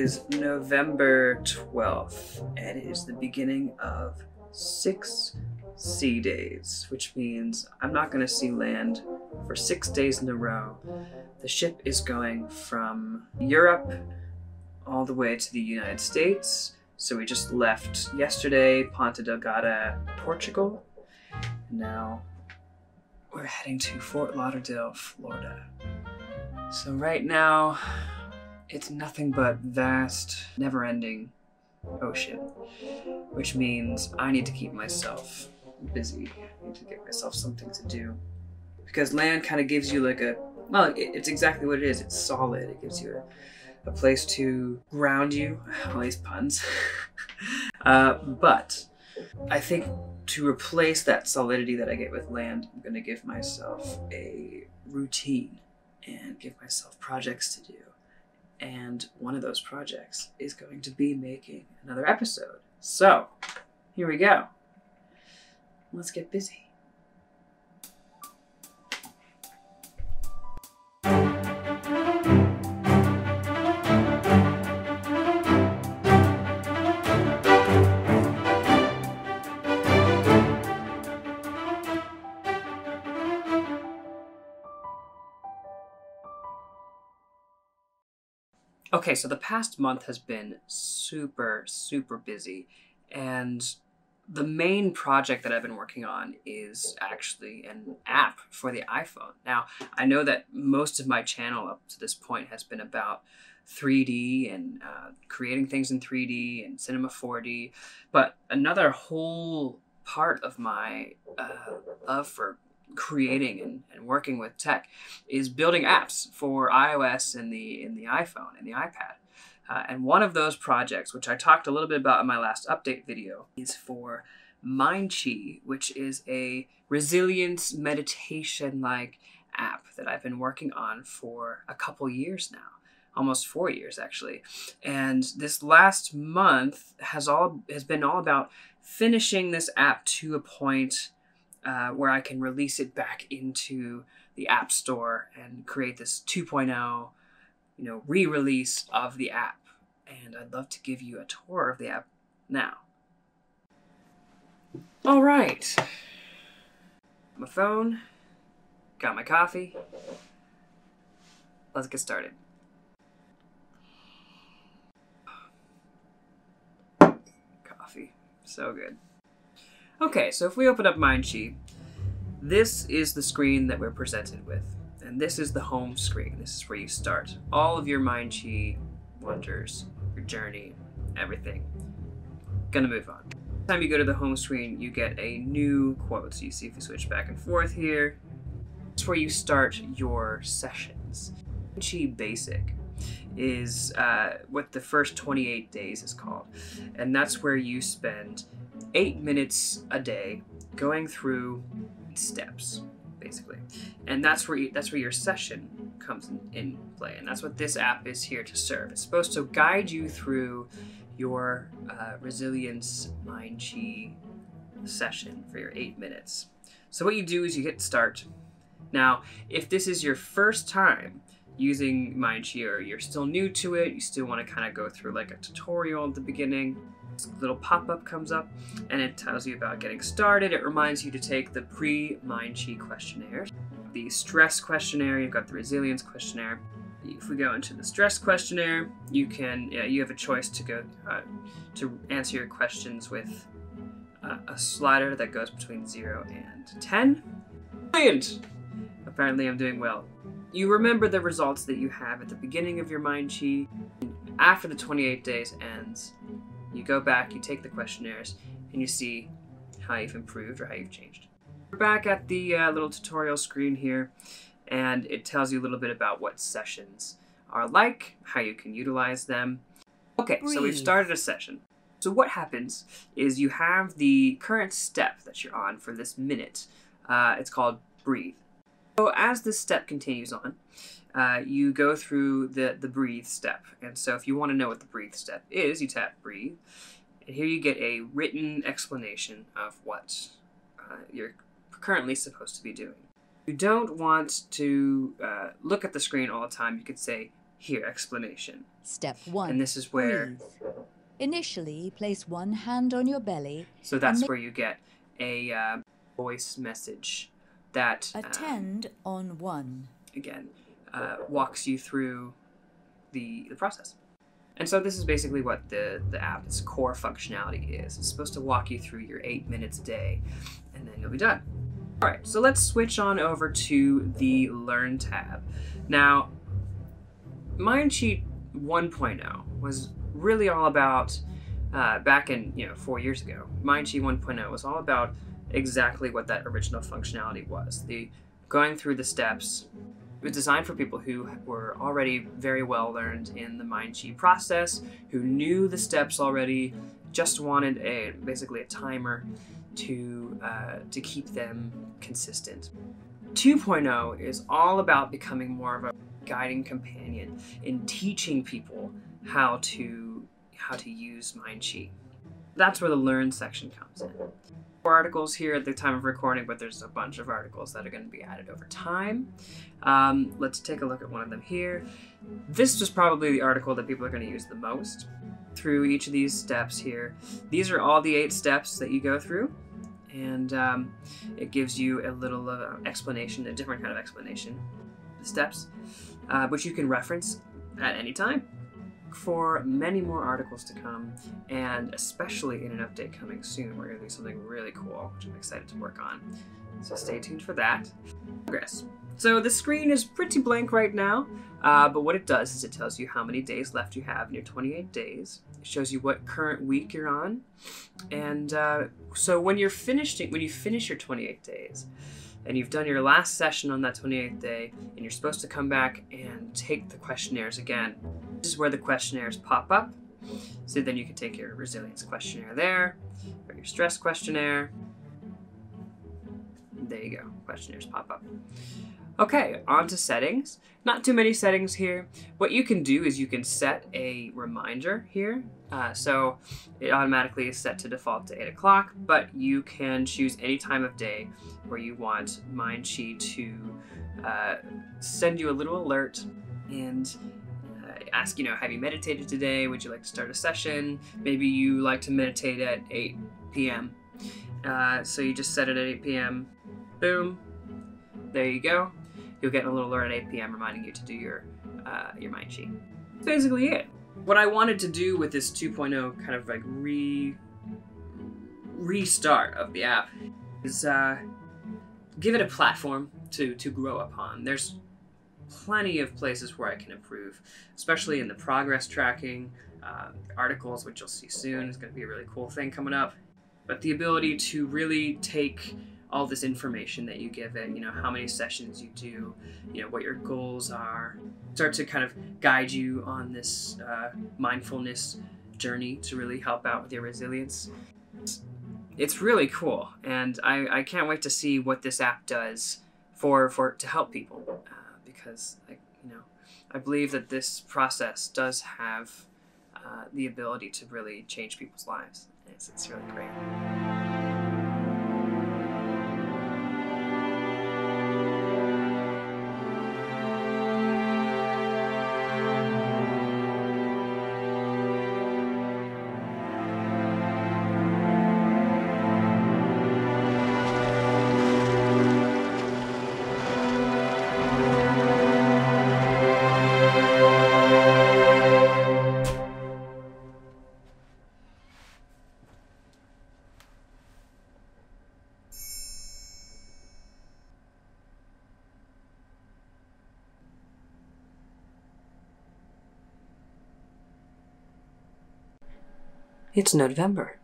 is November 12th, and it is the beginning of 6 sea days, which means I'm not going to see land for 6 days in a row. The ship is going from Europe all the way to the United States. So we just left yesterday, Ponta Delgada, Portugal. And now we're heading to Fort Lauderdale, Florida. So right now, it's nothing but vast, never-ending ocean, which means I need to keep myself busy. I need to get myself something to do. Because land kind of gives you like a, well, it's exactly what it is. It's solid. It gives you a place to ground you. All these puns. But I think to replace that solidity that I get with land, I'm going to give myself a routine and give myself projects to do. And one of those projects is going to be making another episode. So, here we go. Let's get busy. Okay, so the past month has been super busy, and the main project that I've been working on is actually an app for the iPhone. Now, I know that most of my channel up to this point has been about 3D and creating things in 3D and Cinema 4D, but another whole part of my love for creating and working with tech is building apps for iOS and the iPhone and the iPad. And one of those projects, which I talked a little bit about in my last update video, is for MindQi, which is a resilience meditation-like app that I've been working on for a couple years now. Almost 4 years, actually. And this last month has been all about finishing this app to a point where I can release it back into the App Store and create this 2.0, re-release of the app. And I'd love to give you a tour of the app now. All right. My phone, got my coffee. Let's get started. Coffee, so good. Okay, so if we open up MindQi, this is the screen that we're presented with. And this is the home screen. This is where you start all of your MindQi wonders, your journey, everything. Gonna move on. Every time you go to the home screen, you get a new quote. So you see if we switch back and forth here. It's where you start your sessions. MindQi Basic is what the first 28 days is called. And that's where you spend 8 minutes a day going through steps, basically. And that's where your session comes in play. And that's what this app is here to serve. It's supposed to guide you through your resilience MindQi session for your 8 minutes. So what you do is you hit start. Now, if this is your first time using MindQi, or you're still new to it, you still want to kind of go through like a tutorial at the beginning, this little pop-up comes up and it tells you about getting started. It reminds you to take the pre-MindQi questionnaire, the stress questionnaire, you've got the resilience questionnaire. If we go into the stress questionnaire, you have a choice to go to answer your questions with a slider that goes between 0 and 10. Brilliant! Apparently I'm doing well. You remember the results that you have at the beginning of your MindQi. After the 28 days ends, you go back, you take the questionnaires, and you see how you've improved or how you've changed. We're back at the little tutorial screen here, and it tells you a little bit about what sessions are like, how you can utilize them. Okay, so we've started a session. So what happens is you have the current step that you're on for this minute. It's called breathe. So as this step continues on, you go through the breathe step. And so if you want to know what the breathe step is, you tap breathe. And here you get a written explanation of what you're currently supposed to be doing. If you don't want to look at the screen all the time, you could say, here, explanation. Step 1. And this is where... Breathe. Initially, place one hand on your belly. So that's where you get a voice message that... Attend on 1. Again, walks you through the process. And so this is basically what the app's core functionality is. It's supposed to walk you through your 8 minutes a day, and then you'll be done. All right, so let's switch on over to the Learn tab. Now, Mindsheet 1.0 was really all about, back in 4 years ago, Mindsheet 1.0 was all about exactly what that original functionality was. The going through the steps. It was designed for people who were already very well learned in the Mindsheet process, who knew the steps already, just wanted basically a timer to keep them consistent. 2.0 is all about becoming more of a guiding companion in teaching people how to use Mindsheet. That's where the Learn section comes in. 4 articles here at the time of recording, but there's a bunch of articles that are going to be added over time. Let's take a look at one of them here. This was probably the article that people are going to use the most. Through each of these steps here, these are all the 8 steps that you go through, and it gives you a little explanation, a different kind of explanation, the steps, which you can reference at any time. For many more articles to come, and especially in an update coming soon, we're going to do something really cool, which I'm excited to work on. So stay tuned for that. Progress. So the screen is pretty blank right now, but what it does is it tells you how many days left you have in your 28 days. It shows you what current week you're on, and so when you finish your 28 days, and you've done your last session on that 28th day, and you're supposed to come back and take the questionnaires again. This is where the questionnaires pop up. So then you can take your resilience questionnaire there, or your stress questionnaire. There you go, questionnaires pop up. Okay, on to settings. Not too many settings here. What you can do is you can set a reminder here. So it automatically is set to default to 8 o'clock, but you can choose any time of day where you want Mindsheet to send you a little alert and ask, have you meditated today? Would you like to start a session? Maybe you like to meditate at 8 p.m. So you just set it at 8 p.m. Boom. There you go. You'll get a little alert at 8 p.m. reminding you to do your Mindsheet. That's basically it. What I wanted to do with this 2.0 kind of like restart of the app is give it a platform to grow upon. There's plenty of places where I can improve, especially in the progress tracking, articles, which you'll see soon. Is going to be a really cool thing coming up. But the ability to really take all this information that you give it, how many sessions you do, what your goals are, start to kind of guide you on this mindfulness journey to really help out with your resilience. It's really cool, and I can't wait to see what this app does to help people, because I believe that this process does have the ability to really change people's lives. It's really great. It's November.